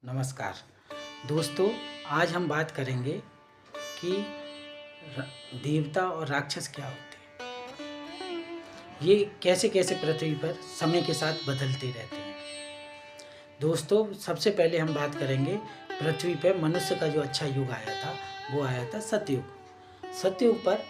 नमस्कार दोस्तों, आज हम बात करेंगे कि देवता और राक्षस क्या होते हैं। ये कैसे कैसे पृथ्वी पर समय के साथ बदलते रहते हैं। दोस्तों, सबसे पहले हम बात करेंगे पृथ्वी पर मनुष्य का जो अच्छा युग आया था, वो आया था सतयुग। सतयुग पर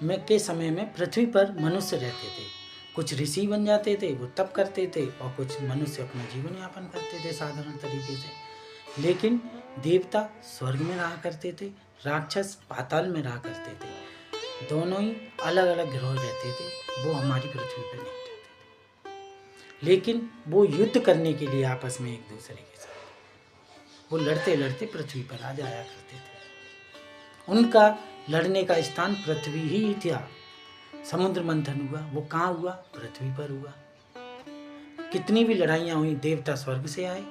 के समय में पृथ्वी पर मनुष्य रहते थे। कुछ ऋषि बन जाते थे, वो तप करते थे, और कुछ मनुष्य अपना जीवन यापन करते थे साधारण तरीके से। लेकिन देवता स्वर्ग में रहा करते थे, राक्षस पाताल में रहा करते थे। दोनों ही अलग अलग ग्रह रहते थे, वो हमारी पृथ्वी पर नहीं रहते थे। लेकिन वो युद्ध करने के लिए आपस में एक दूसरे के साथ वो लड़ते लड़ते पृथ्वी पर आ जाया करते थे। उनका लड़ने का स्थान पृथ्वी ही था। समुद्र मंथन हुआ, वो कहाँ हुआ? पृथ्वी पर हुआ। कितनी भी लड़ाइयाँ हुई, देवता स्वर्ग से आए,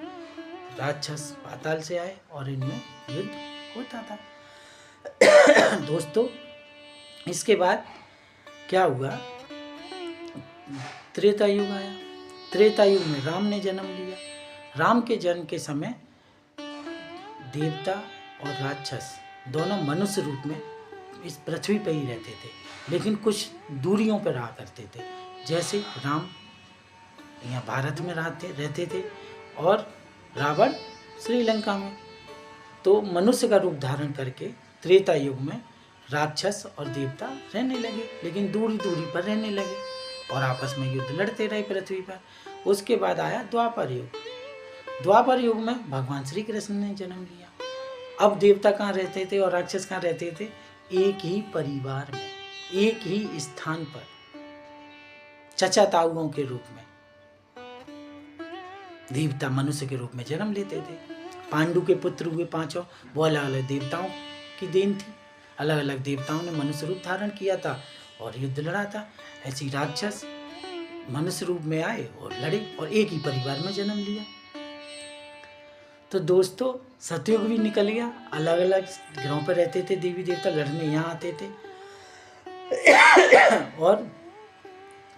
राक्षस पाताल से आए, और इनमें युद्ध होता था। दोस्तों, इसके बाद क्या हुआ? त्रेता युग आया। त्रेता युग में राम ने जन्म लिया। राम के जन्म के समय देवता और राक्षस दोनों मनुष्य रूप में इस पृथ्वी पर ही रहते थे, लेकिन कुछ दूरियों पर रहा करते थे। जैसे राम यहाँ भारत में रहते थे, और रावण श्रीलंका में। तो मनुष्य का रूप धारण करके त्रेता युग में राक्षस और देवता रहने लगे, लेकिन दूरी दूरी पर रहने लगे और आपस में युद्ध लड़ते रहे पृथ्वी पर। उसके बाद आया द्वापर युग। द्वापर युग में भगवान श्री कृष्ण ने जन्म लिया। अब देवता कहाँ रहते थे और राक्षस कहाँ रहते थे? एक ही परिवार में, एक ही स्थान पर, चचा ताऊओं के रूप में देवता मनुष्य के रूप में जन्म लेते थे। पांडु के पुत्र हुए पांचों, वो अलग अलग देवताओं की देन थी। अलग अलग देवताओं ने मनुष्य रूप धारण किया था और युद्ध लड़ा था। ऐसी राक्षस मनुष्य रूप में आए और लड़े और एक ही परिवार में जन्म लिया। तो दोस्तों, सतयुग भी निकल गया। अलग अलग ग्रहों पर रहते थे देवी देवता, लड़ने यहाँ आते थे। और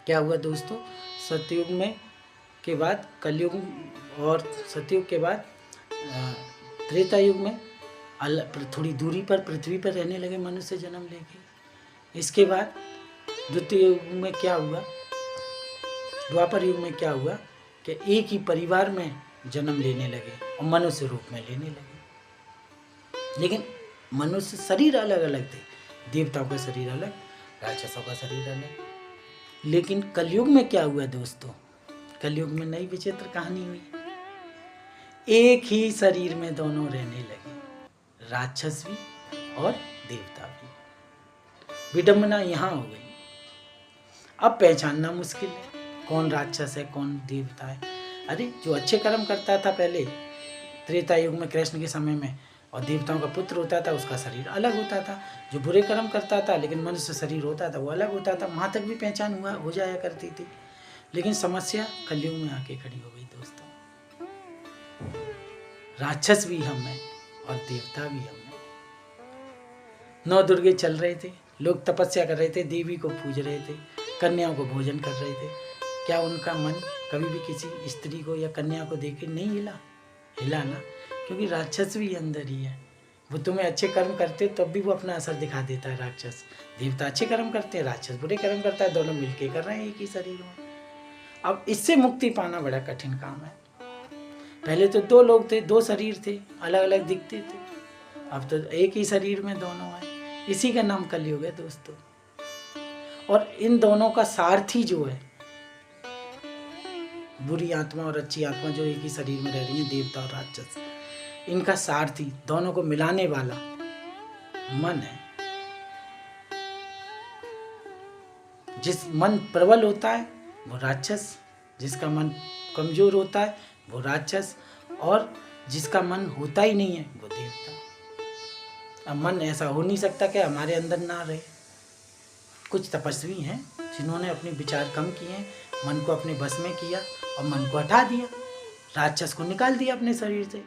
क्या हुआ दोस्तों? सतयुग में के बाद कलयुग, और सतयुग के बाद त्रेता युग में थोड़ी दूरी पर पृथ्वी पर रहने लगे मनुष्य जन्म लेके। इसके बाद द्वितीय युग में क्या हुआ? द्वापर युग में क्या हुआ कि एक ही परिवार में जन्म लेने लगे और मनुष्य रूप में लेने लगे। लेकिन मनुष्य शरीर अलग अलग थे, देवताओं का शरीर अलग, राक्षसों का शरीर अलग। लेकिन कलयुग में क्या हुआ दोस्तों? कलयुग में नई विचित्र कहानी हुई। एक ही शरीर में दोनों रहने लगे, राक्षस भी और देवता भी। विडंबना यहाँ हो गई। अब पहचानना मुश्किल है कौन राक्षस है कौन देवता है। अरे, जो अच्छे कर्म करता था पहले त्रेता युग में कृष्ण के समय में, और देवताओं का पुत्र होता था, उसका शरीर अलग होता था। जो बुरे कर्म करता था लेकिन मनुष्य शरीर होता था, वो अलग होता था। वहाँ तक भी पहचान हो जाया करती थी। लेकिन समस्या कलयुग में आके खड़ी हो गई दोस्तों। राक्षस भी हम हैं और देवता भी हम हैं। 9 दुर्गे चल रहे थे, लोग तपस्या कर रहे थे, देवी को पूज रहे थे, कन्याओं को भोजन कर रहे थे। क्या उनका मन कभी भी किसी स्त्री को या कन्या को देख के नहीं हिला ना? क्योंकि राक्षस भी अंदर ही है। वो तुम्हें अच्छे कर्म करते तब भी वो अपना असर दिखा देता है राक्षस। देवता अच्छे कर्म करते हैं, राक्षस बुरे कर्म करता है, दोनों मिलके कर रहे हैं एक ही शरीर में। अब इससे मुक्ति पाना बड़ा कठिन काम है। पहले तो 2 लोग थे, 2 शरीर थे, अलग अलग दिखते थे। अब तो एक ही शरीर में दोनों हैं। इसी का नाम कलयुग है दोस्तों। और इन दोनों का सारथी जो है, बुरी आत्मा और अच्छी आत्मा जो एक ही शरीर में रह रही है, देवता और राक्षस, इनका सारथी, दोनों को मिलाने वाला मन है। जिस मन प्रबल होता है वो राक्षस, जिसका मन कमजोर होता है वो राक्षस, और जिसका मन होता ही नहीं है वो देवता। अब मन ऐसा हो नहीं सकता कि हमारे अंदर ना रहे। कुछ तपस्वी हैं जिन्होंने अपने विचार कम किए, मन को अपने बस में किया और मन को हटा दिया, राक्षस को निकाल दिया अपने शरीर से।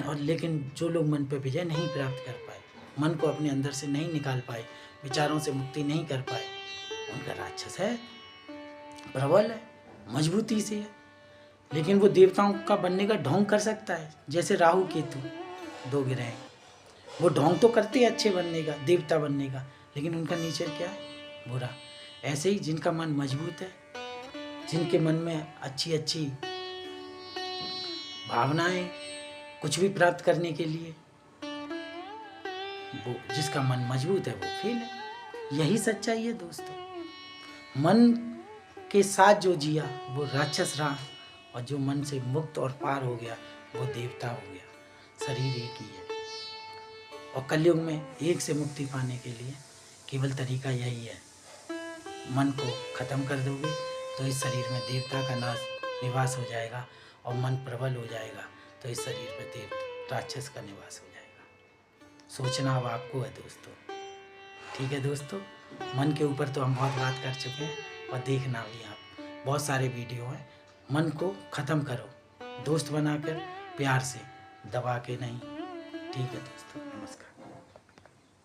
और लेकिन जो लोग मन पर विजय नहीं प्राप्त कर पाए, मन को अपने अंदर से नहीं निकाल पाए, विचारों से मुक्ति नहीं कर पाए, उनका राक्षस है, प्रबल है, मजबूती से है। लेकिन वो देवताओं का बनने का ढोंग कर सकता है। जैसे राहु केतु 2 ग्रह हैं, वो ढोंग तो करते हैं अच्छे बनने का, देवता बनने का, लेकिन उनका नेचर क्या है? बुरा। ऐसे ही जिनका मन मजबूत है, जिनके मन में अच्छी अच्छी भावनाएं, कुछ भी प्राप्त करने के लिए, वो जिसका मन मजबूत है वो फेल है। यही सच्चाई है दोस्तों। मन के साथ जो जिया वो राक्षस रहा, और जो मन से मुक्त और पार हो गया वो देवता हो गया। शरीर एक ही है, और कलयुग में एक से मुक्ति पाने के लिए केवल तरीका यही है। मन को खत्म कर दोगे तो इस शरीर में देवता का निवास हो जाएगा, और मन प्रबल हो जाएगा तो इस शरीर पर राक्षस का निवास हो जाएगा। सोचना अब आपको है दोस्तों। ठीक है दोस्तों, मन के ऊपर तो हम बहुत बात कर चुके हैं, और देखना भी आप बहुत सारे वीडियो हैं। मन को ख़त्म करो, दोस्त बनाकर, प्यार से, दबा के नहीं। ठीक है दोस्तों।